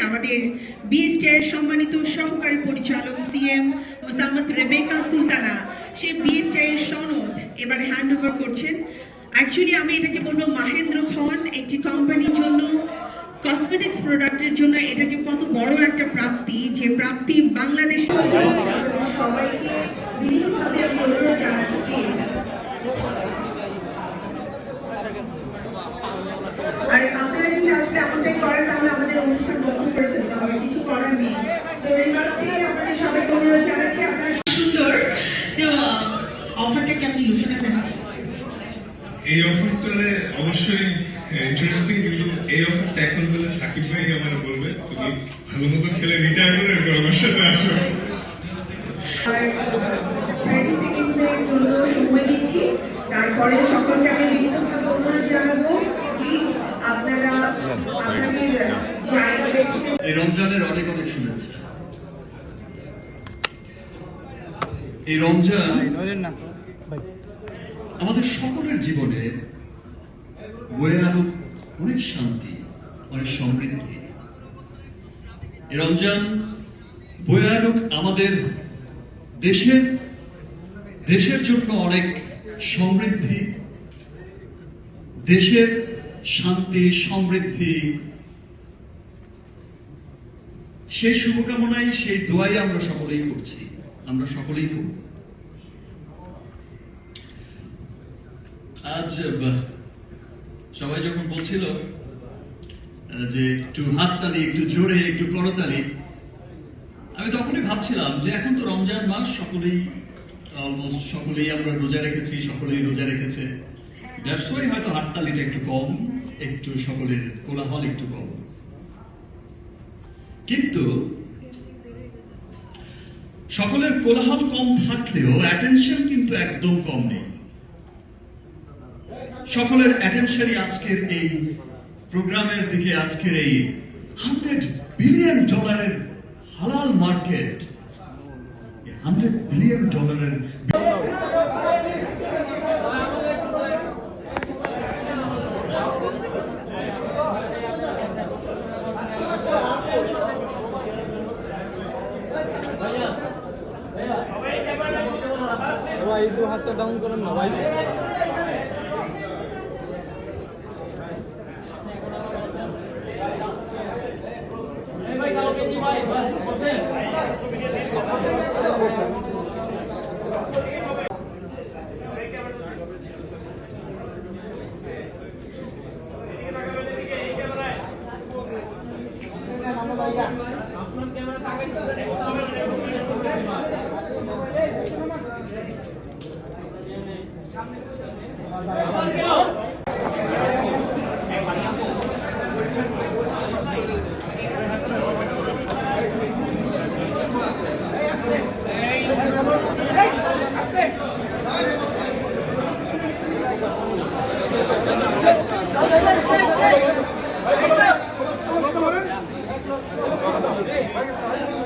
আমাদের বিএসটিআইয়ের সম্মানিত সহকারী পরিচালক সিএম মোসাম্মদ রেবেকা সুলতানা সে বিএসটিআইয়ের সনদ এবারে হ্যান্ড ওভার করছেন। অ্যাকচুয়ালি আমি এটাকে বলবো মাহেন্দ্র খন একটি কোম্পানির জন্য কসমেটিক্স প্রোডাক্টের জন্য এটা যে কত বড় একটা প্রাপ্তি, যে প্রাপ্তি বাংলাদেশ সবাইকে বিনীতভাবে আমি অনুরোধ জানাচ্ছি প্লিজ। আর আপনারা যদি আসলে এমনটাই করেন তাহলে আমাদের অনুষ্ঠান বন্ধ করে ফেলতে হবে, কিছু করার নেই। তো এইবার থেকে আপনাদের সবাইকে অনুরোধ জানাচ্ছি, আপনারা সুন্দর যে অফারটা কেমন লুকে নেবেন। এই অফারটা অবশ্যই ইন্টারেস্টিং, কিন্তু এই অফারটা এখন বলে সাকিব ভাই আমার বলবে তুমি ভালো মতো খেলে রিটায়ার করে আমার সাথে আসো। 30 সেকেন্ডসের জন্য সময় দিচ্ছি, তারপরে সকলকে আমি বিনীতভাবে অনুরোধ জানাবো প্লিজ আপনারা আপনাদের জায়গা বেছে। এই রমজানের অনেক অনেক শুভেচ্ছা। এই রমজান আমাদের সকলের জীবনে বয়ে আনুক অনেক শান্তি, অনেক সমৃদ্ধি। এই রমজান বয়ে আনুক আমাদের দেশের জন্য অনেক সমৃদ্ধি, দেশের শান্তি সমৃদ্ধি। সেই শুভকামনাই, সেই দোয়াই আমরা সকলেই করছি, আমরা সকলেই করব। আজ সবাই যখন বলছিল যে একটু হাততালি, একটু জোরে, একটু করতালি, আমি তখনই ভাবছিলাম যে এখন তো রমজান মাস, সকলেই অলমোস্ট সকলেই আমরা রোজা রেখেছি, সকলেই রোজা রেখেছে, দ্যাটস ওয়াই হয়তো হাততালিটা একটু কম, একটু সকলের কোলাহল একটু কম। কিন্তু সকলের কোলাহল কম থাকলেও অ্যাটেনশন কিন্তু একদম কম নেই। সকলের অ্যাটেনশনই আজকের এই প্রোগ্রামের দিকে, আজকের এই $100 বিলিয়ন হালাল মার্কেট, $100 বিলিয়ন ভাই 2 হাতটা ডাউন করেন না ভাই।